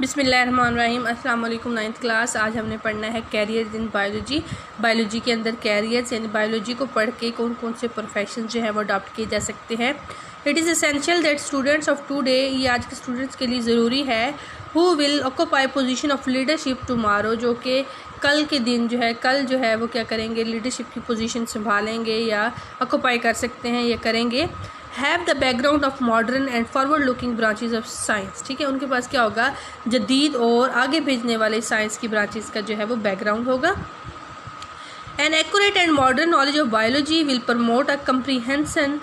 बिस्मिल्लाहिर्रहमानिर्रहीम। अस्सलाम वालेकुम। 9th class. आज हमने पढ़ना है कैरियर्स इन बायोलॉजी। बायोलॉजी के अंदर कैरियर्स यानी बायोलॉजी को पढ़ के कौन कौन से प्रोफेशन जो है वो अडॉप्ट किए जा सकते हैं। It is essential that students of today, ये आज के स्टूडेंट्स के लिए ज़रूरी है, who will occupy position of leadership tomorrow, जो कि कल के दिन जो है कल जो है वो क्या करेंगे, लीडरशिप की पोजीशन संभालेंगे या ऑक्यूपाई कर सकते हैं, ये करेंगे। Have the background of modern and forward looking branches of science. ठीक है, उनके पास क्या होगा, जदीद और आगे भेजने वाले साइंस की ब्रांचेस का जो है वो बैकग्राउंड होगा। An accurate and modern knowledge of biology will promote a comprehension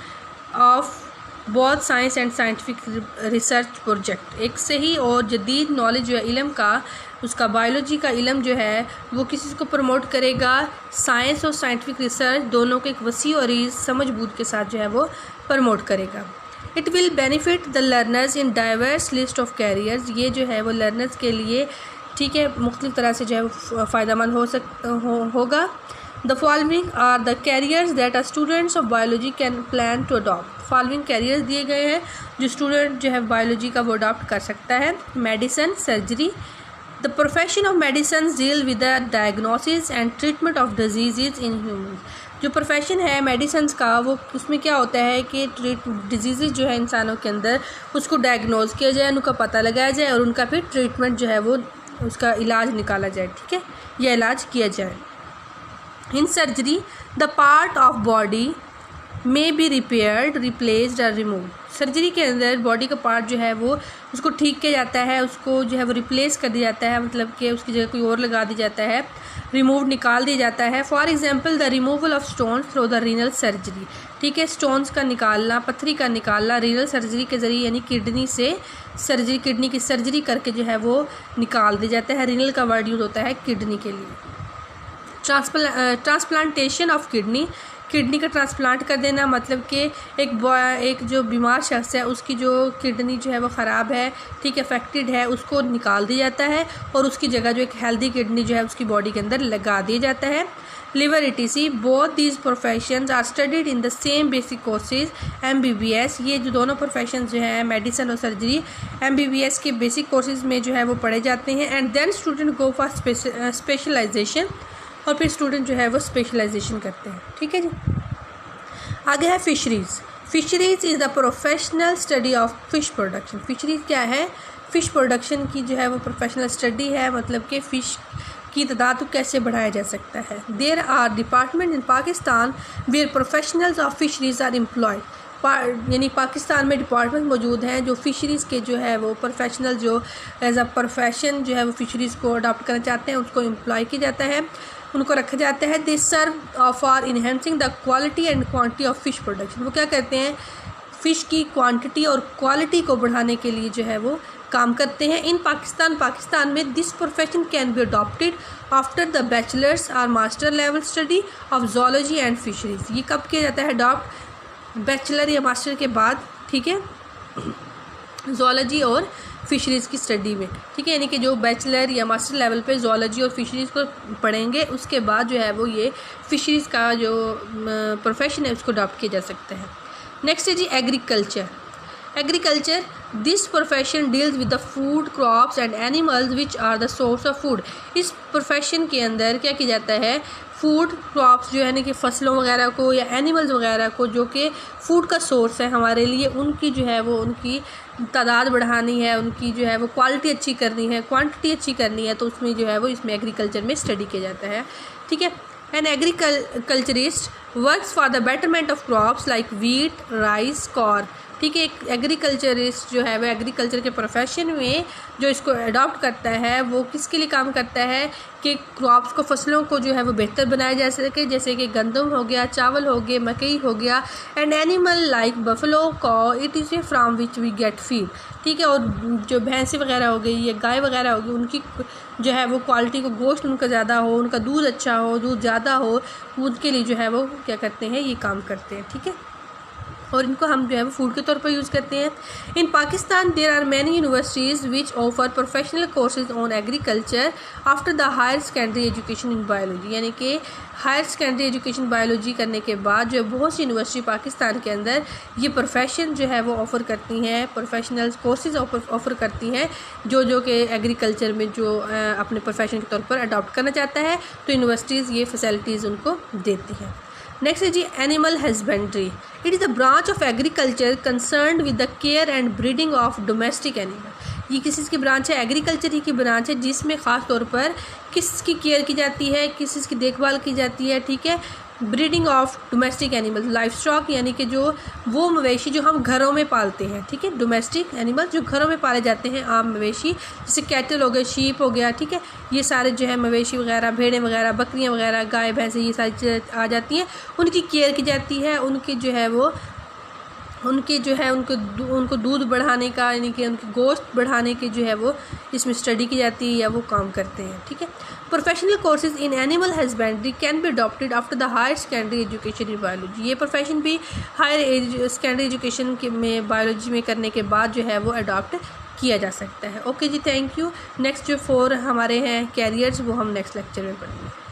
of both science and scientific research project. एक सही और जदीद नॉलेज जो है इल्म का, उसका बायोलॉजी का इल्म जो है वो किसी को प्रमोट करेगा, साइंस और साइंटिफिक रिसर्च दोनों को एक वसी और समझ बूझ के साथ जो है वो प्रमोट करेगा। It will benefit the learners in diverse list of carriers, ये जो है वो लर्नर्स के लिए ठीक है मुख्तलिफ तरह से जो है वो फ़ायदेमंद होगा। The following are the careers that are students of biology can plan to adopt. Following careers दिए गए हैं जो स्टूडेंट जो है बायोलॉजी का वो अडॉप्ट कर सकता है। Medicine, surgery. The profession of medicine deal with the diagnosis and treatment of disease in humans. जो प्रोफेशन है मेडिसिन का, वो उसमें क्या होता है कि डिजीज़ जो है इंसानों के अंदर उसको डायग्नोज किया जाए, उनका पता लगाया जाए और उनका फिर ट्रीटमेंट जो है वो उसका इलाज निकाला जाए। ठीक है, यह इलाज किया जाए। In surgery, the part of body may be repaired, replaced और रिमूव। सर्जरी के अंदर बॉडी का पार्ट जो है वो उसको ठीक किया जाता है, उसको जो है वो रिप्लेस कर दिया जाता है, मतलब कि उसकी जगह कोई और लगा दिया जाता है, रिमूव निकाल दिया जाता है। For example the removal of stones through the renal surgery. ठीक है, स्टोन्स का निकालना, पत्थरी का निकालना रीनल सर्जरी के ज़रिए यानी किडनी से सर्जरी, किडनी की सर्जरी करके जो है वो निकाल दिया जाता है। रीनल का वर्ड यूज़ होता है किडनी के लिए। ट्रांसप्लांटेशन ऑफ किडनी, किडनी का ट्रांसप्लांट कर देना, मतलब कि एक जो बीमार शख्स है उसकी जो किडनी जो है वो ख़राब है, ठीक है, अफेक्टेड है, उसको निकाल दिया जाता है और उसकी जगह जो एक हेल्दी किडनी जो है उसकी बॉडी के अंदर लगा दिया जाता है। Liver ETC, both these professions are studied in the same basic courses MBBS। ये जो दोनों प्रोफेशन जो है मेडिसिन और सर्जरी MBBS के बेसिक कोर्सेज में जो है वो पढ़े जाते हैं। And then student go for specialisation, और फिर स्टूडेंट जो है वो स्पेशलाइजेशन करते हैं। ठीक है जी, आगे है fisheries. Fisheries is the professional study of fish production. Fisheries क्या है, फ़िश प्रोडक्शन की जो है वो प्रोफेशनल स्टडी है, मतलब कि फ़िश की तादाद को कैसे बढ़ाया जा सकता है। There are department in Pakistan where professionals of fisheries are employed. यानी पाकिस्तान में डिपार्टमेंट मौजूद हैं जो फिशरीज़ के जो है वो प्रोफेशनल जो एज अ प्रोफेशन जो है वो फिशरीज़ को अडॉप्ट करना चाहते हैं उसको एम्प्लॉय किया जाता है, उनको रखा जाता है। They serve for enhancing the quality and quantity of fish production. वो क्या करते हैं, फ़िश की क्वांटिटी और क्वालिटी को बढ़ाने के लिए जो है वो काम करते हैं। इन पाकिस्तान में this profession can be adopted after the bachelors और master level study of zoology and fisheries. ये कब किया जाता है अडॉप्ट, बैचलर या मास्टर के बाद, ठीक है, जोलॉजी और फिशरीज़ की स्टडी में। ठीक है, यानी कि जो बैचलर या मास्टर लेवल पे जोलॉजी और फिशरीज़ को पढ़ेंगे उसके बाद जो है वो ये फिशरीज़ का जो प्रोफेशन है उसको अडॉप्ट किया जा सकता है। नेक्स्ट है जी agriculture. Agriculture, this profession deals with the food crops and animals which are the source of food. इस प्रोफेशन के अंदर क्या किया जाता है, फूड क्रॉप्स जो है ना कि फसलों वगैरह को या एनिमल्स वगैरह को जो कि फूड का सोर्स है हमारे लिए, उनकी जो है वो उनकी तादाद बढ़ानी है, उनकी जो है वो क्वालिटी अच्छी करनी है, क्वांटिटी अच्छी करनी है, तो उसमें जो है वो इसमें एग्रीकल्चर में स्टडी किया जाता है। ठीक है, an agriculturist works for the betterment of crops like wheat, rice, corn. ठीक है, एक एग्रीकल्चरिस्ट जो है वो एग्रीकल्चर के प्रोफेशन में जो इसको अडॉप्ट करता है वो किसके लिए काम करता है कि क्रॉप्स को, फसलों को जो है वो बेहतर बनाया जा सके, जैसे कि गंदम हो गया, चावल हो गए, मकई हो गया। And animal like buffalo, cow, it is a from which we get feed. ठीक है, और जो भैंसें वगैरह हो गई या गाय वगैरह होगी, उनकी जो है वो क्वालिटी को, गोश्त उनका ज़्यादा हो, उनका दूध अच्छा हो, दूध ज़्यादा हो, उनके लिए जो है वो क्या करते हैं, ये काम करते हैं। ठीक है, और इनको हम जो है वो फूड के तौर पर यूज़ करते हैं। In Pakistan there are many universities which offer professional courses on agriculture after the higher secondary education in biology, यानी कि हायर सेकेंडरी एजुकेशन बायोलॉजी करने के बाद जो बहुत सी यूनिवर्सिटी पाकिस्तान के अंदर ये प्रोफेशन जो है वो ऑफ़र करती हैं, प्रोफेशनल कोर्सेज ऑफ़र करती हैं जो कि एग्रीकल्चर में जो अपने प्रोफेशन के तौर पर अडॉप्ट करना चाहता है तो यूनिवर्सिटीज़ ये फैसिलिटीज़ उनको देती हैं। नेक्स्ट है जी animal husbandry. It is the branch of agriculture concerned with the care and breeding of domestic animal. ये किस चीज़ की ब्रांच है? एग्रीकल्चर ही की ब्रांच है जिसमें ख़ास तौर पर किसकी केयर की जाती है, किस चीज़ की देखभाल की जाती है, ठीक है, breeding of domestic animal, life stock, यानी कि जो वो मवेशी जो हम घरों में पालते हैं, ठीक है, डोमेस्टिक एनिमल जो घरों में पाले जाते हैं, आम मवेशी, जैसे कैटल हो गए, शीप हो गया, ठीक है, ये सारे जो है मवेशी वगैरह, भेड़ें वगैरह, बकरियां वगैरह, गाय भैंसें, ये सारी चीज़ें आ जाती हैं, उनकी केयर की जाती है, उनकी जो है वो उनको दूध बढ़ाने का, यानी कि उनकी गोश्त बढ़ाने के जो है वो इसमें स्टडी की जाती है या वो काम करते हैं, ठीक है। Professional courses in animal husbandry can be adopted after the higher secondary education in biology. ये प्रोफेशन भी हायर सेकेंडरी एजुकेशन के में बायोलॉजी में करने के बाद जो है वो अडॉप्ट किया जा सकता है। ओके जी, थैंक यू। नेक्स्ट जो 4 हमारे हैं कैरियर्स वो हम नेक्स्ट लेक्चर में पढ़ेंगे।